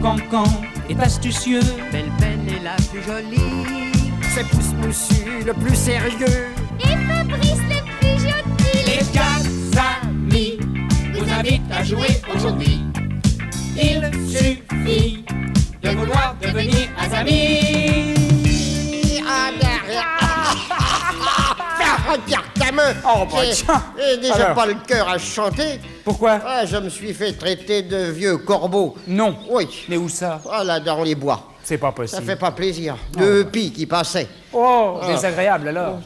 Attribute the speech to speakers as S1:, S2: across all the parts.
S1: Cancan est astucieux.
S2: Belle est la plus jolie.
S3: C'est Pousse Moussu le plus sérieux.
S4: Et Fabrice le plus gentil.
S1: Les quatre amis vous invitent à jouer aujourd'hui. Il suffit de vouloir devenir un ami.
S3: Regarde ta main.
S5: Oh, bah, tiens.
S3: J'ai déjà
S5: Alors.
S3: pas le cœur à chanter.
S5: Pourquoi?
S3: Ah, je me suis fait traiter de vieux corbeau.
S5: Non.
S3: Oui.
S5: Mais où ça?
S3: Voilà, dans les bois.
S5: C'est pas
S3: Ça
S5: possible.
S3: fait pas plaisir. Deux pies qui passaient.
S5: Oh, désagréable alors.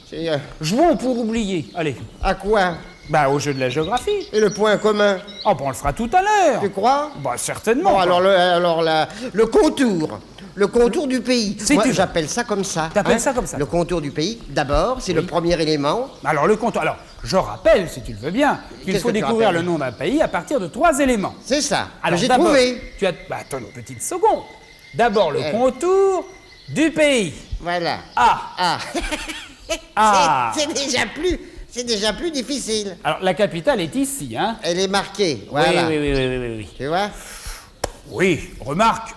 S3: C'est,
S5: Jouons pour oublier. Allez.
S3: à quoi?
S5: Bah, au jeu de la géographie.
S3: Et le point commun,
S5: Oh, bah, on le fera tout à l'heure.
S3: tu crois?
S5: Bah, certainement.
S3: Bon, alors le contour. Le contour du pays.
S5: Si
S3: Moi,
S5: tu veux.
S3: j'appelle ça comme ça.
S5: T'appelles ça comme ça?
S3: Le contour du pays, d'abord, c'est le premier élément.
S5: Alors, le comptoir. Alors, je rappelle, si tu le veux bien, qu'il
S3: Qu'est-ce
S5: faut
S3: que tu
S5: découvrir
S3: rappelles?
S5: le nom d'un pays à partir de 3 éléments.
S3: C'est ça.
S5: Alors,
S3: J'ai
S5: d'abord,
S3: trouvé.
S5: Tu as. Bah, attends une petite seconde. D'abord, le contour du pays.
S3: Voilà.
S5: Ah.
S3: Ah.
S5: Ah.
S3: C'est déjà plus difficile.
S5: Alors, la capitale est ici, hein?
S3: Elle est marquée. Voilà.
S5: Oui.
S3: Tu vois?
S5: Oui, remarque,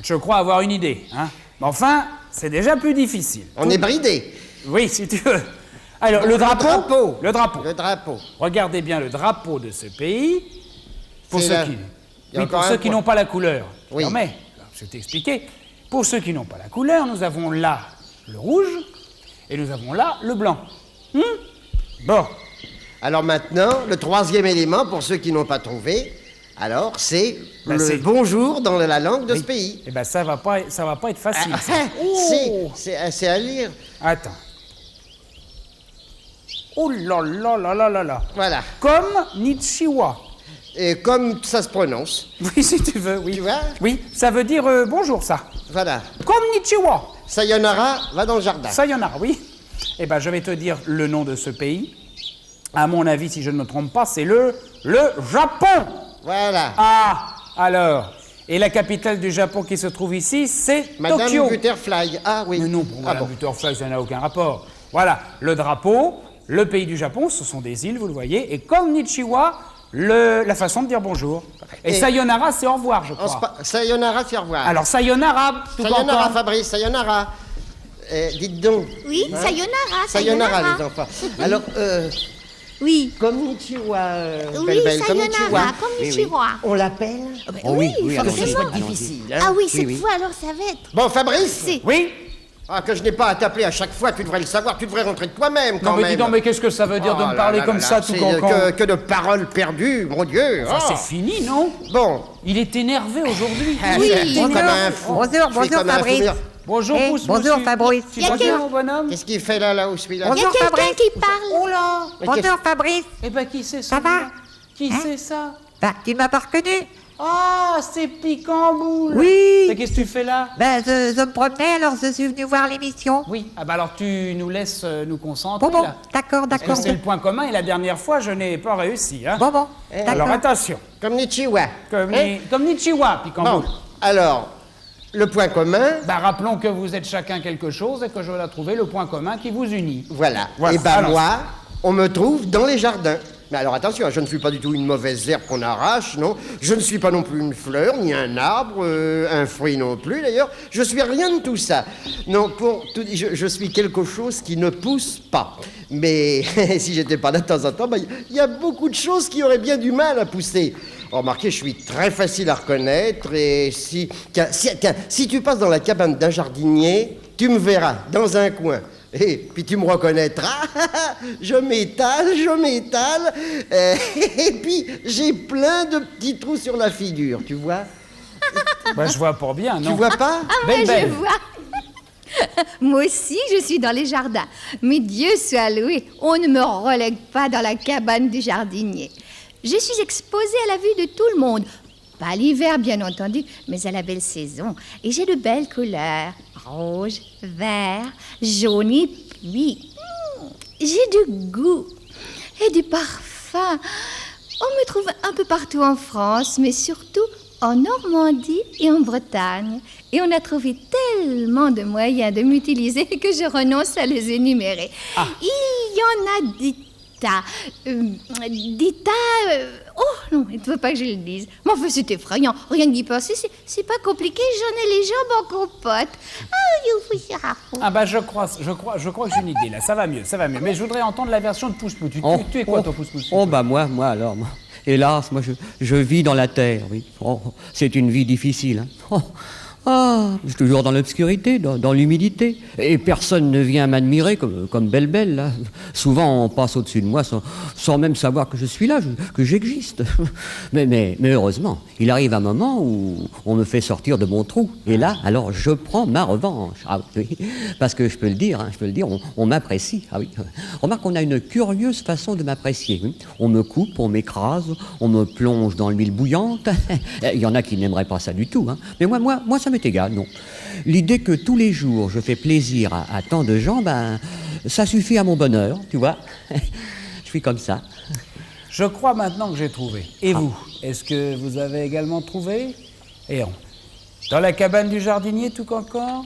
S5: je crois avoir une idée, hein? Mais enfin, c'est déjà plus difficile.
S3: On est bridé.
S5: Oui, si tu veux. Alors, le drapeau. Le drapeau.
S3: Le drapeau.
S5: Regardez bien le drapeau de ce pays. Pour
S3: C'est
S5: ceux
S3: là.
S5: qui,
S3: Il y a
S5: oui, pour
S3: encore
S5: ceux
S3: un
S5: qui
S3: point.
S5: n'ont pas la couleur.
S3: Oui.
S5: Non, mais, je vais t'expliquer. Pour ceux qui n'ont pas la couleur, nous avons là le rouge et nous avons là le blanc. Bon.
S3: Alors maintenant, le troisième élément, pour ceux qui n'ont pas trouvé, alors c'est
S5: Ben,
S3: le
S5: c'est-
S3: bonjour dans la langue de ce pays.
S5: Eh ben, ça va pas être facile. ça.
S3: C'est à lire.
S5: Attends. Oh là là là là là là.
S3: Voilà.
S5: Comme Nichiwa.
S3: Et comme ça se prononce,
S5: Oui, si tu veux, oui.
S3: Tu vois?
S5: Oui, ça veut dire bonjour, ça.
S3: voilà.
S5: Comme Nichiwa.
S3: Sayonara, va dans le jardin.
S5: Sayonara, oui. Eh ben, je vais te dire le nom de ce pays. À mon avis, si je ne me trompe pas, c'est le Japon.
S3: Voilà.
S5: Ah, alors. Et la capitale du Japon qui se trouve ici, c'est
S3: Madame
S5: Tokyo.
S3: Butterfly. Ah oui.
S5: Mais non, pour
S3: Ah
S5: Madame
S3: bon.
S5: Butterfly, ça n'a aucun rapport. Voilà, le drapeau, le pays du Japon, ce sont des îles, vous le voyez. Et comme Nichiwa, la façon de dire bonjour. Et,
S3: Et-
S5: sayonara, c'est au revoir, je crois.
S3: Sayonara, c'est au revoir.
S5: Alors, sayonara, tout
S3: Sayonara,
S5: content.
S3: Fabrice, sayonara. Dites donc.
S4: Oui, sayonara,
S3: Sayonara, les enfants. Alors,
S4: Oui.
S3: comme Nichiwa,
S4: Oui,
S3: belle, comme
S4: sayonara,
S3: Nichiwa.
S4: comme Nichiwa.
S3: On l'appelle
S4: Oui,
S3: que ce
S4: forcément.
S3: soit difficile. Hein?
S4: Ah oui, cette fois, alors ça va être...
S3: Bon, Fabrice
S4: C'est...
S5: Oui.
S3: Ah, que je n'ai pas à t'appeler à chaque fois, tu devrais le savoir, tu devrais rentrer de toi-même quand
S5: Non, mais
S3: même.
S5: dis donc, mais qu'est-ce que ça veut dire de
S3: Oh
S5: me
S3: là
S5: parler
S3: là
S5: comme
S3: là
S5: ça,
S3: là,
S5: tout
S3: c'est
S5: cancan?
S3: que de paroles perdues, mon Dieu.
S5: Ça,
S3: Oh.
S5: c'est fini, non?
S3: Bon.
S5: Il est énervé aujourd'hui.
S3: Ah,
S4: Oui.
S3: je suis comme un fou.
S6: Bonjour,
S3: Je suis
S6: bonjour,
S3: comme un fou.
S6: Fabrice.
S5: Bonjour,
S6: Eh,
S5: Pousse
S6: bonjour,
S5: Moussu.
S6: Fabrice.
S5: Tu
S4: Y a
S5: vas
S4: quel-
S5: bien, mon bonhomme?
S3: Qu'est-ce qu'il fait là où celui-là?
S4: Il y a
S6: Bonjour,
S4: quelqu'un
S6: Fabrice.
S4: qui parle.
S5: Oh là!
S3: Mais
S6: Bonjour Fabrice.
S5: Eh ben, qui c'est
S6: Ça
S5: ça?
S6: va
S5: Qui
S6: Hein
S5: c'est ça?
S6: Bah, tu m'as pas reconnu?
S5: Ah, c'est Piquant-Boule!
S6: Oui.
S5: Mais qu'est-ce que tu fais là?
S6: Ben, je me promenais, alors je suis venu voir l'émission.
S5: Oui. Ah bah alors tu nous laisses nous concentrer
S6: Bon,
S5: là.
S6: d'accord,
S5: Parce que
S6: d'accord.
S5: c'est le point commun et la dernière fois, je n'ai pas réussi. Hein.
S6: Bon,
S5: Alors
S6: d'accord.
S5: attention,
S3: Comme Nichiwa.
S5: comme,
S3: Hein?
S5: comme Nichiwa,
S3: Bon,
S5: Piquant-Boule.
S3: alors, le point commun,
S5: Bah rappelons que vous êtes chacun quelque chose et que je dois trouver le point commun qui vous unit.
S3: voilà.
S5: Voilà.
S3: Et ben
S5: Alors.
S3: moi, on me trouve dans les jardins. Mais alors attention, je ne suis pas du tout une mauvaise herbe qu'on arrache, non. Je ne suis pas non plus une fleur, ni un arbre, un fruit non plus d'ailleurs. Je suis rien de tout ça. Non, pour tout dire, je suis quelque chose qui ne pousse pas. Mais si j'étais pas là de temps en temps, il y a beaucoup de choses qui auraient bien du mal à pousser. Remarquez, je suis très facile à reconnaître et tiens, si tu passes dans la cabane d'un jardinier, tu me verras dans un coin. Et puis tu me reconnaîtras, je m'étale, et puis j'ai plein de petits trous sur la figure, tu vois?
S5: Bah je vois pour bien, non?
S3: Tu vois pas?
S4: Ah
S5: Belle,
S4: ouais,
S5: belle.
S4: je vois. Moi aussi, je suis dans les jardins. Mais Dieu soit loué, on ne me relègue pas dans la cabane du jardinier. Je suis exposée à la vue de tout le monde. Pas l'hiver, bien entendu, mais à la belle saison. Et j'ai de belles couleurs. Rouge, vert, jaune et puis... j'ai du goût et du parfum. On me trouve un peu partout en France, mais surtout en Normandie et en Bretagne. Et on a trouvé tellement de moyens de m'utiliser que je renonce à les énumérer. Il y en a des tas. Oh non, il ne faut pas que je le dise. Mais enfin, c'est effrayant. Rien que d'y penser, c'est pas compliqué. J'en ai les jambes en compote.
S5: Ah bah je crois que j'ai une idée là, ça va mieux. Mais je voudrais entendre la version de Pousse-Mou. Tu es quoi toi, Pousse-Mou?
S7: Oh bah moi alors, moi, hélas, moi je vis dans la terre, oui. Oh, c'est une vie difficile. Hein. Je suis toujours dans l'obscurité, dans l'humidité. Et personne ne vient m'admirer comme Belle, là. Souvent, on passe au-dessus de moi sans même savoir que je suis là, que j'existe. Mais heureusement, il arrive un moment où on me fait sortir de mon trou. Et là, alors, je prends ma revanche. Ah oui, parce que je peux le dire, on m'apprécie. Ah oui. Remarque, on a une curieuse façon de m'apprécier. Oui. On me coupe, on m'écrase, on me plonge dans l'huile bouillante. Il y en a qui n'aimeraient pas ça du tout. Hein. Mais moi, ça m'est égal, non. L'idée que tous les jours je fais plaisir à tant de gens, ben, ça suffit à mon bonheur, tu vois. Je suis comme ça.
S5: Je crois maintenant que j'ai trouvé. Et vous, est-ce que vous avez également trouvé? Et dans la cabane du jardinier, tout encore?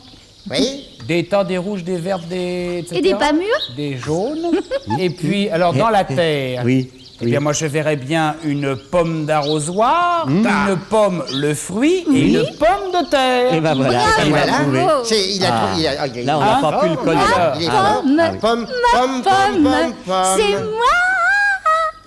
S3: Oui.
S5: Des tas, des rouges, des verts, des... etc.
S4: Et des pas mûrs?
S5: Des jaunes. Et puis, alors, dans la terre...
S7: Oui.
S5: Eh bien, moi, je verrais bien une pomme d'arrosoir, une pomme, le fruit, et une pomme de terre.
S7: Et ben voilà,
S4: Bravo.
S7: il
S3: Voilà.
S7: a trouvé. Là, on n'a pas pu le
S3: Il
S7: connaître.
S3: est fort.
S4: Pomme,
S3: Pomme.
S4: c'est moi.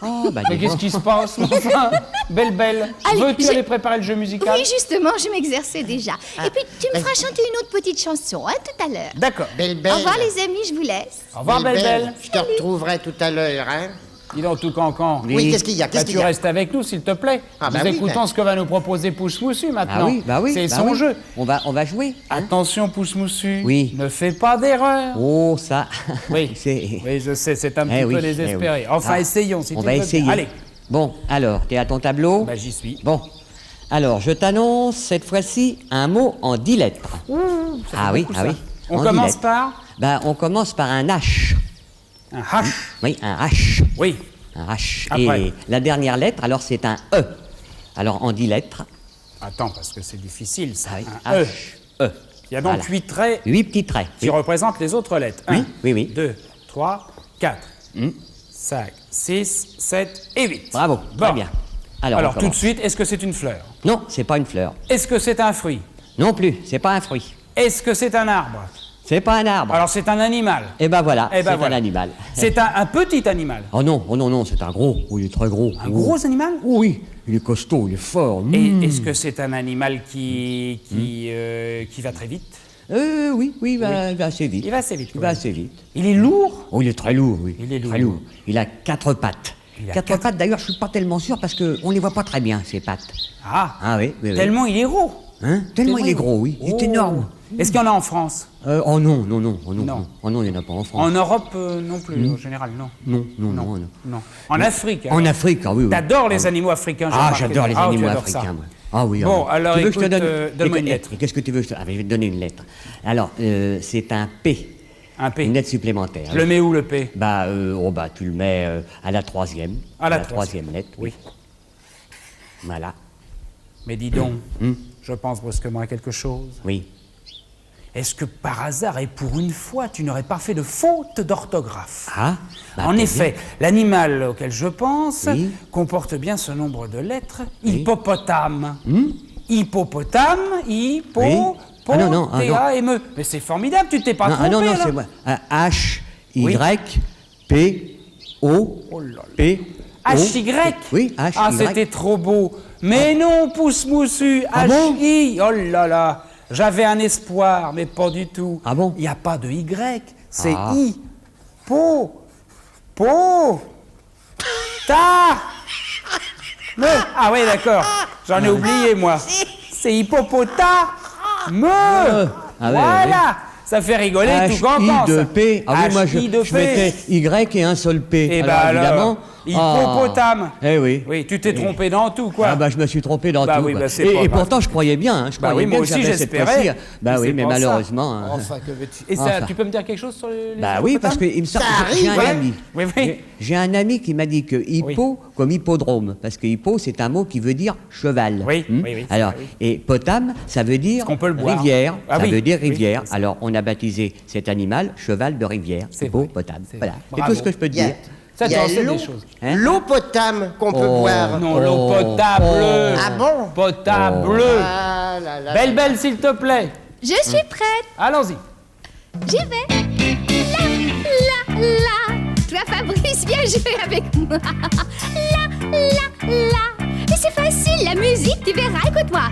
S7: Oh, bah,
S5: Mais
S7: dis
S5: qu'est-ce
S7: donc.
S5: qui se passe, enfin? Belle.
S4: Allez,
S5: Veux-tu aller préparer le jeu musical?
S4: Oui, justement, je m'exerçais déjà. Et puis, tu me feras chanter une autre petite chanson, hein, tout à l'heure.
S5: D'accord.
S3: Belle.
S4: Au revoir, les amis, je vous laisse.
S5: Au revoir, Belle.
S3: Je te retrouverai tout à l'heure, hein.
S5: Dis donc, tout cancan.
S3: Oui, qu'est-ce qu'il y a?
S5: Bah, tu restes avec nous, s'il te plaît.
S3: Ah, bah
S5: Nous
S3: oui,
S5: écoutons
S3: ben.
S5: ce que va nous proposer Pousse-Moussu maintenant.
S7: Bah oui.
S5: C'est
S7: bah
S5: son
S7: oui.
S5: jeu.
S7: On va jouer. Hein.
S5: Attention, Pousse-Moussu.
S7: Oui.
S5: Ne fais pas d'erreur.
S7: Oh, ça.
S5: Oui.
S7: C'est...
S5: Oui, je sais, c'est un
S7: Eh
S5: petit
S7: oui,
S5: peu
S7: eh
S5: désespéré.
S7: oui.
S5: Enfin,
S7: Ah,
S5: essayons, si
S7: on
S5: tu
S7: va
S5: veux bien.
S7: essayer.
S5: Allez.
S7: Bon, alors, t'es à ton tableau?
S5: Bah, j'y suis.
S7: Bon, alors, je t'annonce cette fois-ci un mot en 10 lettres. Ah oui.
S5: On
S7: En 10
S5: commence
S7: lettres.
S5: par
S7: Bah, on commence par un H.
S5: un H.
S7: Oui, un H.
S5: Oui.
S7: Un H.
S5: Après.
S7: Et la dernière lettre, alors, c'est un E. Alors, en 10 lettres,
S5: Attends, parce que c'est difficile, ça.
S7: un
S5: Un E.
S7: H. E.
S5: Il y a donc
S7: Voilà.
S5: 8 traits
S7: 8 petits traits.
S5: qui
S7: Oui.
S5: représentent les autres lettres.
S7: Oui,
S5: 1,
S7: oui.
S5: 2, 3, 4, 5, 6, 7 et 8.
S7: Bravo,
S5: Bon.
S7: très bien. Alors, on
S5: Alors tout de
S7: commence.
S5: suite, est-ce que c'est une fleur?
S7: Non, c'est pas une fleur.
S5: Est-ce que c'est un fruit?
S7: Non plus, c'est pas un fruit.
S5: Est-ce que c'est un arbre?
S7: C'est pas un arbre.
S5: Alors c'est un animal.
S7: Eh ben voilà,
S5: Eh ben
S7: c'est
S5: voilà.
S7: un animal.
S5: C'est un petit animal.
S7: Oh non, c'est un gros. Oui, il est très gros.
S5: Un gros animal?
S7: Oh oui, il est costaud, il est fort.
S5: Et est-ce que c'est un animal qui va très vite?
S7: Oui, il va assez vite.
S5: Il va assez vite,
S7: Il
S5: quoi.
S7: va assez vite.
S5: Il est lourd?
S7: Oh, il est très lourd, oui.
S5: Il est
S7: Très
S5: lourd.
S7: lourd. Il a 4 pattes.
S5: Il a
S7: 4 pattes, d'ailleurs, je suis pas tellement sûr parce qu'on les voit pas très bien, ces pattes.
S5: Ah,
S7: Oui.
S5: tellement il est gros.
S7: Hein? Tellement il est gros, oui. Il est énorme.
S5: Est-ce qu'il y en a en France?
S7: Oh non. Oh non, il n'y en a pas en
S5: En
S7: France.
S5: Europe non plus, en général, non.
S7: Non.
S5: En Afrique.
S7: En
S5: alors.
S7: Afrique, ah oui.
S5: T'adores les animaux africains, j'ai
S7: Ah,
S5: remarqué.
S7: j'adore les
S5: Ah, tu
S7: animaux
S5: adores ça.
S7: africains, moi. Ah oui.
S5: Bon,
S7: ah oui.
S5: alors,
S7: Tu veux que je te
S5: écoute,
S7: donne
S5: donne-moi une lettre.
S7: Et qu'est-ce que tu veux que je te... Ah, mais je vais te donner une lettre. Alors, c'est un P.
S5: Un P.
S7: Une lettre supplémentaire.
S5: Je le mets où, le P?
S7: Tu le mets à la troisième.
S5: À la
S7: troisième lettre.
S5: Oui.
S7: Voilà.
S5: Mais dis donc, je pense brusquement à quelque chose.
S7: Oui.
S5: Est-ce que par hasard, et pour une fois, tu n'aurais pas fait de faute d'orthographe?
S7: Ah
S5: En
S7: peut-être
S5: effet, l'animal auquel je pense
S7: Oui.
S5: comporte bien ce nombre de lettres. Hippopotame. Hippopotame, hippo,
S7: Oui.
S5: po,
S7: Ah non,
S5: T-A-M-E. Mais c'est formidable, tu t'es pas trompé,
S7: non,
S5: là.
S7: c'est moi. H, Y,
S5: Oui.
S7: P, O,
S5: Oh là là.
S7: P, O.
S5: H-Y.
S7: Oui, H,
S5: Ah,
S7: Y.
S5: c'était trop beau. Mais non, Pousse-Moussu,
S7: Ah bon
S5: H-I. Oh là là. J'avais un espoir, mais pas du tout.
S7: Ah bon
S5: Il n'y a pas de Y, c'est
S7: Ah.
S5: I. Po. Ta. Me. Ah oui, d'accord. J'en ai oublié, moi. C'est hippopotame. Me.
S7: Ah ouais,
S5: Voilà. Ça fait rigoler
S7: H,
S5: tout cancan,
S7: I de
S5: ça.
S7: P. Ah oui, moi, je
S5: H-I de P.
S7: mettais Y et un seul P.
S5: Eh ben
S7: évidemment.
S5: hippopotame.
S7: Eh oui.
S5: Oui, tu t'es trompé dans tout, quoi.
S7: Ah bah je me suis trompé dans
S5: Bah
S7: tout.
S5: oui,
S7: quoi.
S5: bah c'est pas
S7: et
S5: grave.
S7: pourtant je croyais bien, hein, je
S5: Bah
S7: croyais
S5: oui,
S7: bien
S5: moi
S7: que
S5: aussi
S7: j'avais cette
S5: j'espérais.
S7: fois-ci. Bah oui,
S5: c'est
S7: mais
S5: pas ça.
S7: malheureusement. hein.
S5: Enfin, que veux-tu. Et ça,
S7: Enfin.
S5: tu peux me dire quelque chose sur les
S7: Bah oui, parce qu'il me semble
S3: Ça
S7: que j'ai un
S3: arrive,
S7: ami.
S5: Oui.
S7: J'ai un ami qui m'a dit que hippo comme hippodrome, parce que hippo c'est un mot qui veut dire cheval.
S5: Oui,
S7: Hmm.
S5: oui, c'est
S7: Alors,
S5: vrai, oui.
S7: et potame, ça veut dire
S5: qu'on peut le boire.
S7: rivière.
S5: Ah
S7: ça
S5: oui,
S7: veut dire
S5: oui,
S7: rivière.
S5: c'est ça.
S7: Alors, on a baptisé cet animal cheval de rivière.
S5: C'est
S7: Hippo
S5: vrai.
S7: potame.
S5: C'est
S7: Voilà.
S5: vrai.
S7: C'est
S5: Bravo.
S7: tout ce que je peux te
S3: Bien.
S7: dire.
S5: Ça,
S3: Il y
S5: tu
S3: a
S5: en sais
S3: l'eau.
S5: des choses.
S3: L'eau potable qu'on peut boire.
S5: Non, l'eau potable.
S3: Ah bon?
S5: Potable.
S3: Ah là là.
S5: Belle, s'il te plaît.
S4: Je suis prête.
S5: Allons-y.
S4: J'y vais. La. Toi, Fabrice, viens jouer avec moi. La. Mais c'est facile, la musique, tu verras, écoute-moi.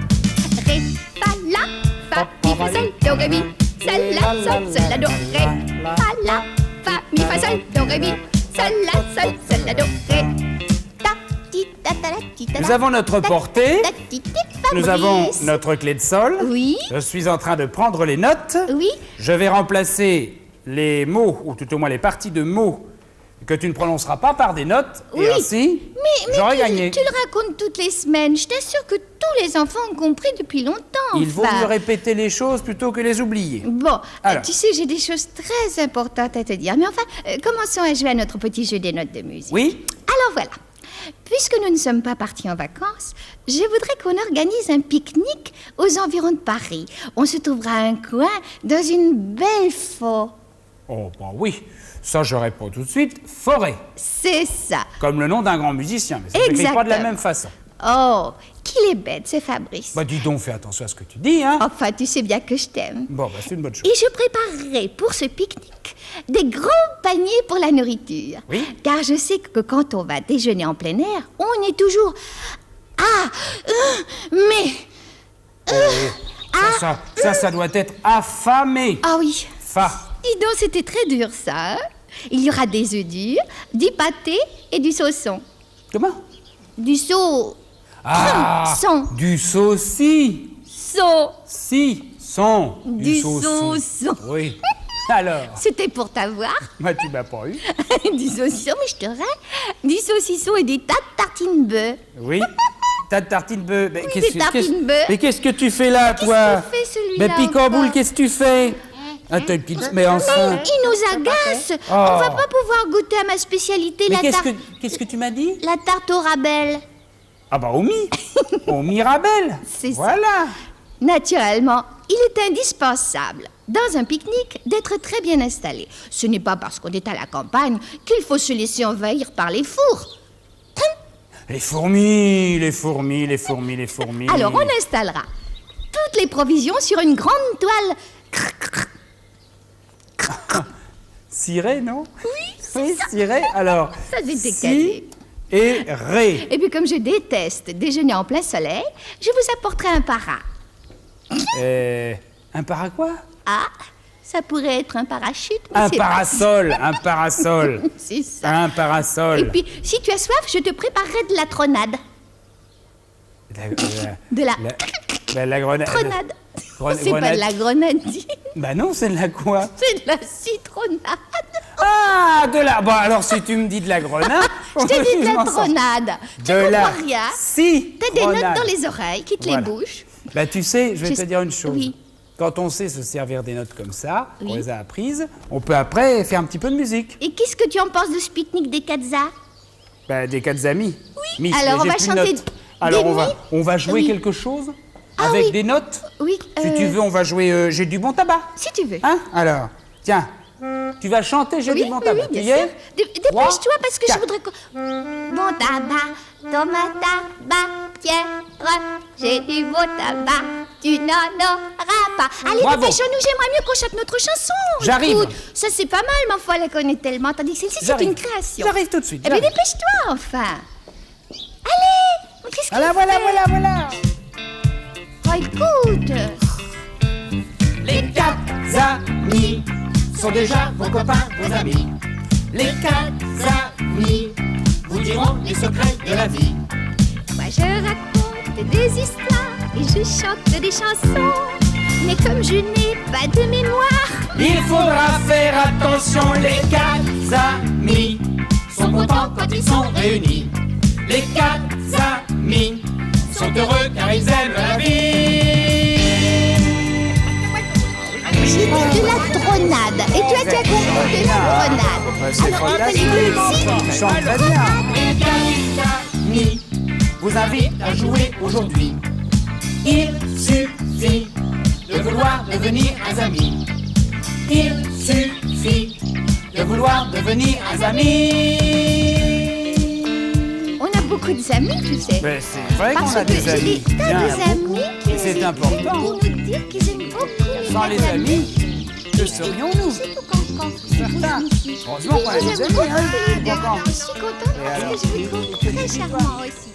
S4: Ré, fa, la, fa, mi, fa, sol, do, ré, mi. Sol, la, do, ré. Fa, la, fa, mi, fa, sol, do, ré, mi. Sol, la, do, ré. Ta, ti, ta, ta, la, ti, ta, ta.
S5: Nous avons notre portée.
S4: Ta, ti, ti,
S5: Nous
S4: Fabrice.
S5: avons notre clé de sol.
S4: Oui.
S5: Je suis en train de prendre les notes.
S4: Oui.
S5: Je vais remplacer les mots, ou tout au moins les parties de mots que tu ne prononceras pas par des notes.
S4: Oui.
S5: Et ainsi,
S4: Mais
S5: j'aurai gagné.
S4: tu le racontes toutes les semaines. Je t'assure que tous les enfants ont compris depuis longtemps.
S5: Il vaut
S4: enfin.
S5: mieux répéter les choses plutôt que les oublier.
S4: Bon,
S5: Alors.
S4: tu sais, j'ai des choses très importantes à te dire. Mais enfin, commençons à jouer à notre petit jeu des notes de musique.
S5: Oui?
S4: Alors voilà. Puisque nous ne sommes pas partis en vacances, je voudrais qu'on organise un pique-nique aux environs de Paris. On se trouvera à un coin dans une belle forêt.
S5: Oh, bah oui. Ça, je réponds tout de suite. Forêt.
S4: C'est ça.
S5: Comme le nom d'un grand musicien. Mais ça ne s'écrit pas de la
S4: Exactement.
S5: même façon.
S4: Oh, qu'il est bête, c'est Fabrice.
S5: Bah dis donc, fais attention à ce que tu dis, hein.
S4: Enfin, tu sais bien que je t'aime.
S5: Bon, bah c'est une bonne chose.
S4: Et je préparerai pour ce pique-nique des grands paniers pour la nourriture.
S5: Oui.
S4: Car je sais que quand on va déjeuner en plein air, on est toujours...
S5: Ça doit être affamé.
S4: Ah oui.
S5: Fa.
S4: Dis donc, c'était très dur ça. Hein. Il y aura des œufs durs, du pâté et du saucisson.
S5: Comment?
S4: Du sau...
S5: Ah,
S4: Son.
S5: du saucis.
S4: Sau.
S5: Son.
S4: Du
S5: saucisson.
S4: saucisson.
S5: Oui. Alors,
S4: C'était pour t'avoir.
S5: moi tu m'as pas eu.
S4: Du saucisson, mais je te rends. Du saucisson et des tas de tartines beurre.
S5: Oui. Tas de tartines beurre. Mais
S4: Oui, des tartines beurre.
S5: mais qu'est-ce que tu fais là, toi?
S4: qu'il fait, celui-là,
S5: Mais Picamboule,
S4: encore
S5: qu'est-ce que tu fais? Attends, une petite... Mais enfin...
S4: Il nous agace.
S5: Oh.
S4: On va pas pouvoir goûter à ma spécialité,
S5: Mais
S4: la tarte.
S5: qu'est-ce que tu m'as dit?
S4: La tarte au rabel.
S5: Ah bah, au Mirabelle.
S4: C'est ça.
S5: Voilà.
S4: Naturellement, il est indispensable, dans un pique-nique, d'être très bien installé. Ce n'est pas parce qu'on est à la campagne qu'il faut se laisser envahir par les fours.
S5: Les fourmis.
S4: Alors, on installera toutes les provisions sur une grande toile.
S5: Ciré, non? Oui, ciré. Alors,
S4: Ça, c'était
S5: si
S4: cadeau.
S5: et ré.
S4: Et puis, comme je déteste déjeuner en plein soleil, je vous apporterai un para.
S5: Un para quoi?
S4: Ah, ça pourrait être un parachute, mais
S5: Un
S4: c'est pas
S5: parasol, un parasol.
S4: ça. C'est ça.
S5: Un parasol.
S4: Et puis, si tu as soif, je te préparerai de la tronade.
S5: La grenade.
S4: Tronade.
S5: Grenade.
S4: C'est pas de la grenadine,
S5: Bah non, c'est de la quoi?
S4: c'est de la citronnade.
S5: Ah, de la... Bon, alors si tu me dis de la grenade...
S4: Je t'ai dit de
S5: je
S4: la
S5: m'en sors.
S4: tronade. Tu
S5: De la
S4: comprends rien.
S5: si.
S4: T'as des notes dans les oreilles qui te
S5: Voilà.
S4: les bouchent.
S5: Bah tu sais, je vais
S4: Je-
S5: te dire une chose.
S4: oui.
S5: Quand on sait se servir des notes comme ça, on
S4: Oui.
S5: les a apprises, on peut après faire un petit peu de musique.
S4: Et qu'est-ce que tu en penses de ce pique-nique des Katzas?
S5: Bah, des quatre amis. Oui.
S4: Alors, on va chanter
S5: Alors,
S4: des
S5: on va jouer
S4: oui.
S5: quelque chose
S4: Ah
S5: avec
S4: oui.
S5: des notes.
S4: Oui.
S5: Si tu veux, on va jouer J'ai du bon tabac.
S4: Si tu veux.
S5: Hein? Alors, tiens, tu vas chanter J'ai
S4: Oui,
S5: du bon
S4: oui,
S5: tabac.
S4: oui,
S5: Tu
S4: bien
S5: y
S4: sûr.
S5: es?
S4: Dépêche-toi parce que je
S5: 4.
S4: voudrais que... Bon tabac, tomate tabac, tiens, j'ai du bon tabac, tu n'en auras pas. Allez,
S5: Bravo.
S4: dépêchons-nous, j'aimerais mieux qu'on chante notre chanson.
S5: J'arrive.
S4: Écoute, ça c'est pas mal, mais enfin, on la connaît tellement, tandis que celle-ci c'est
S5: J'arrive.
S4: une création.
S5: J'arrive tout de suite.
S4: Eh bien,
S5: j'arrive.
S4: dépêche-toi, enfin. Allez, qu'est-ce qu'il
S5: Voilà.
S4: Oh, écoute.
S1: Les quatre amis sont déjà vos copains, vos amis. Les quatre amis vous diront les secrets de la vie.
S4: Moi je raconte des histoires et je chante des chansons. Mais comme je n'ai pas de mémoire,
S1: Il faudra faire attention, les quatre amis sont contents quand ils sont réunis. Les quatre amis sont heureux car ils aiment la vie.
S4: j'ai dit de la tronade. Et tu as déjà compris de la grenade.
S5: C'est
S4: Alors
S5: fantastique.
S4: rappelez-vous
S5: Tu chantes très bien.
S1: Les quatre amis vous invitent à jouer aujourd'hui. Il suffit de vouloir devenir un ami. Il suffit de vouloir devenir un ami.
S4: On a beaucoup d'amis, tu sais.
S5: Mais c'est vrai qu'on
S4: Parce
S5: a
S4: que
S5: des
S4: j'ai
S5: amis.
S4: des tas
S5: Bien,
S4: des
S5: beaucoup.
S4: amis qui
S5: Et c'est important.
S4: qui nous disent qu'ils aiment beaucoup
S5: Sans les amis, que serions-nous?
S4: Surtout quand
S5: Certains. Heureusement qu'on a des amis, hein.
S4: Je suis contente parce que je vous trouve très charmant aussi.